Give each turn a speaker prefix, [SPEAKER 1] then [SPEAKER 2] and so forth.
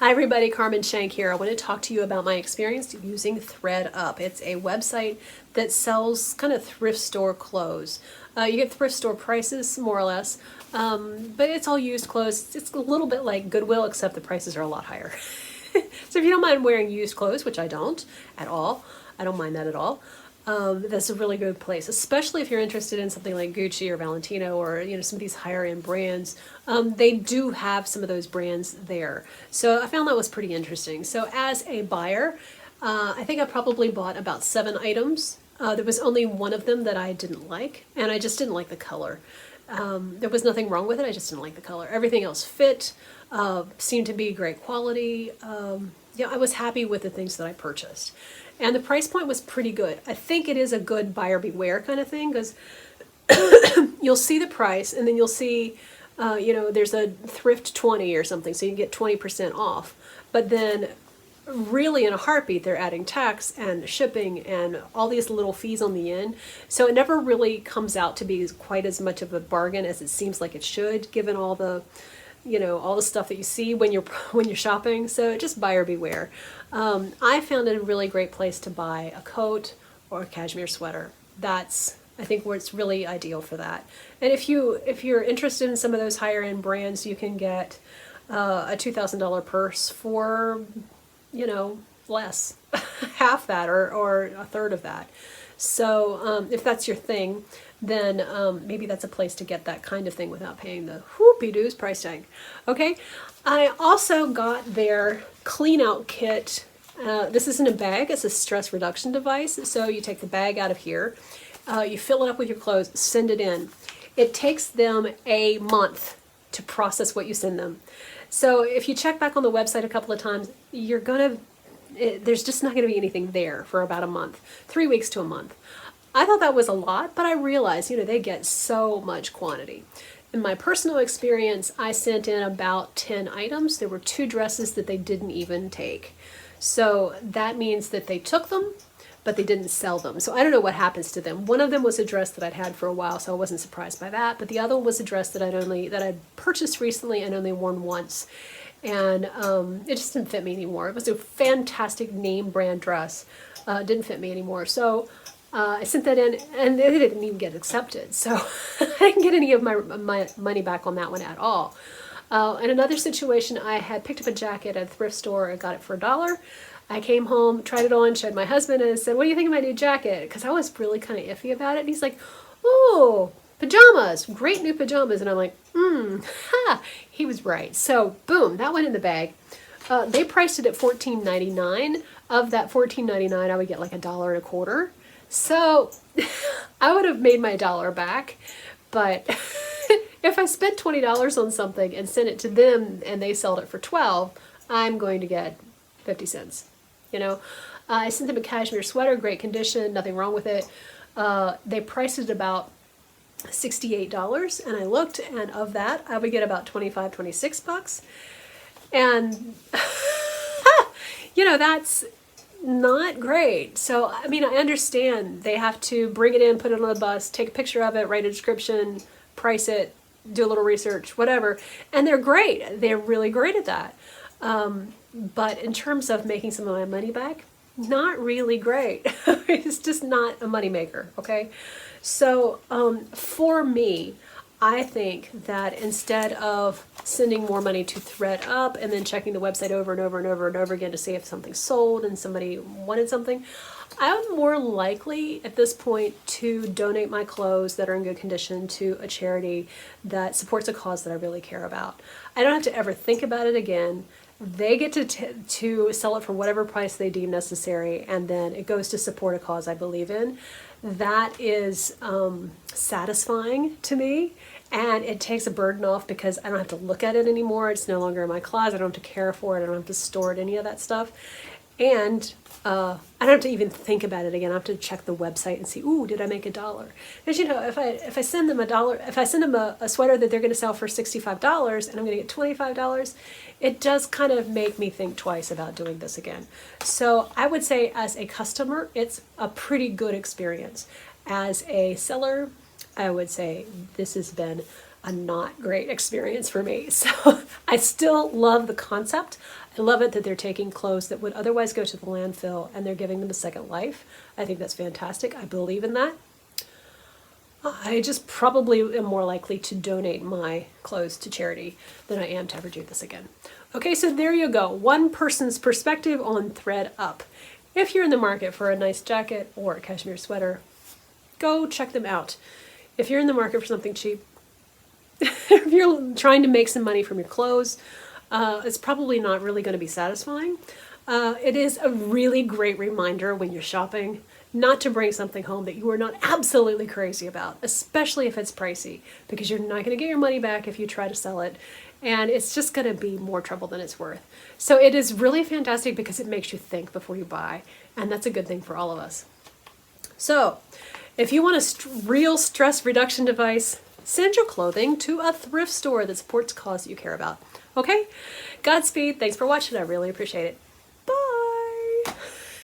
[SPEAKER 1] Hi everybody, Carmen Shank here. I want to talk to you about my experience using ThredUp. It's a website that sells kind of thrift store clothes. You get thrift store prices, more or less, but it's all used clothes. It's a little bit like Goodwill, except the prices are a lot higher. So if you don't mind wearing used clothes, which I don't at all, I don't mind that at all. That's a really good place, especially if you're interested in something like Gucci or Valentino or some of these higher end brands. They do have some of those brands there, so I found that was pretty interesting. So as a buyer, I think I probably bought about 7 items. There was only one of them that I didn't like, and I just didn't like the color. There was nothing wrong with it, I just didn't like the color. Everything else fit, seemed to be great quality. I was happy with the things that I purchased. And the price point was pretty good. I think it is a good buyer beware kind of thing, because you'll see the price and then you'll see, there's a thrift 20 or something, so you get 20% off. But then really in a heartbeat, they're adding tax and shipping and all these little fees on the end. So it never really comes out to be quite as much of a bargain as it seems like it should, given all the all the stuff that you see when you're shopping. So just buyer beware. I found it a really great place to buy a coat or a cashmere sweater. That's, I think, where it's really ideal for that. And if you're interested in some of those higher end brands, you can get a $2,000 purse for less, half that or a third of that. So if that's your thing, then maybe that's a place to get that kind of thing without paying the whoopie-doos price tag. Okay, I also got their clean out kit. This isn't a bag, it's a stress reduction device. So you take the bag out of here, you fill it up with your clothes, send it in. It takes them a month to process what you send them. So if you check back on the website a couple of times, there's just not going to be anything there for about a month, 3 weeks to a month. I thought that was a lot, but I realized, they get so much quantity. In my personal experience, I sent in about 10 items. There were 2 dresses that they didn't even take. So that means that they took them, but they didn't sell them. So I don't know what happens to them. One of them was a dress that I'd had for a while, so I wasn't surprised by that. But the other was a dress that I'd purchased recently and only worn once. And it just didn't fit me anymore. It was a fantastic name brand dress. Didn't fit me anymore. So I sent that in, and it didn't even get accepted. So I didn't get any of my money back on that one at all. In another situation, I had picked up a jacket at a thrift store. I got it for $1. I came home, tried it on, showed my husband, and said, "What do you think of my new jacket?" Because I was really kind of iffy about it. And he's like, "Oh, pajamas, great new pajamas." And I'm like, he was right. So boom, that went in the bag. They priced it at $14.99. Of that $14.99, I would get like $1.25. So I would have made my $1 back. But if I spent $20 on something and sent it to them and they sold it for $12, I'm going to get 50 cents. I sent them a cashmere sweater, great condition, nothing wrong with it. They priced it about $68, and I looked, and of that I would get about 25, 26 bucks. And that's not great. So I mean, I understand they have to bring it in, put it on the bus, take a picture of it, write a description, price it, do a little research, whatever, and they're great. They're really great at that. But in terms of making some of my money back, not really great. It's just not a moneymaker, okay? So for me, I think that instead of sending more money to ThredUp and then checking the website over and over and over and over again to see if something sold and somebody wanted something, I'm more likely at this point to donate my clothes that are in good condition to a charity that supports a cause that I really care about. I don't have to ever think about it again. They get to sell it for whatever price they deem necessary, and then it goes to support a cause I believe in. That is satisfying to me, and it takes a burden off because I don't have to look at it anymore. It's no longer in my closet. I don't have to care for it. I don't have to store it, any of that stuff. And I don't have to even think about it again. I have to check the website and see, ooh, did I make $1? Because if I send them $1, if I send them a sweater that they're going to sell for $65 and I'm going to get $25, it does kind of make me think twice about doing this again. So I would say as a customer, it's a pretty good experience. As a seller, I would say this has been a not great experience for me. So I still love the concept. I love it that they're taking clothes that would otherwise go to the landfill and they're giving them a second life. I think that's fantastic. I believe in that. I just probably am more likely to donate my clothes to charity than I am to ever do this again. Okay, so there you go. One person's perspective on Thread Up. If you're in the market for a nice jacket or a cashmere sweater, go check them out. If you're in the market for something cheap, if you're trying to make some money from your clothes, it's probably not really going to be satisfying. It is a really great reminder when you're shopping not to bring something home that you are not absolutely crazy about, especially if it's pricey, because you're not going to get your money back if you try to sell it, and it's just going to be more trouble than it's worth. So it is really fantastic because it makes you think before you buy, and that's a good thing for all of us. So if you want a real stress reduction device, send your clothing to a thrift store that supports cause that you care about. Okay? Godspeed. Thanks for watching. I really appreciate it.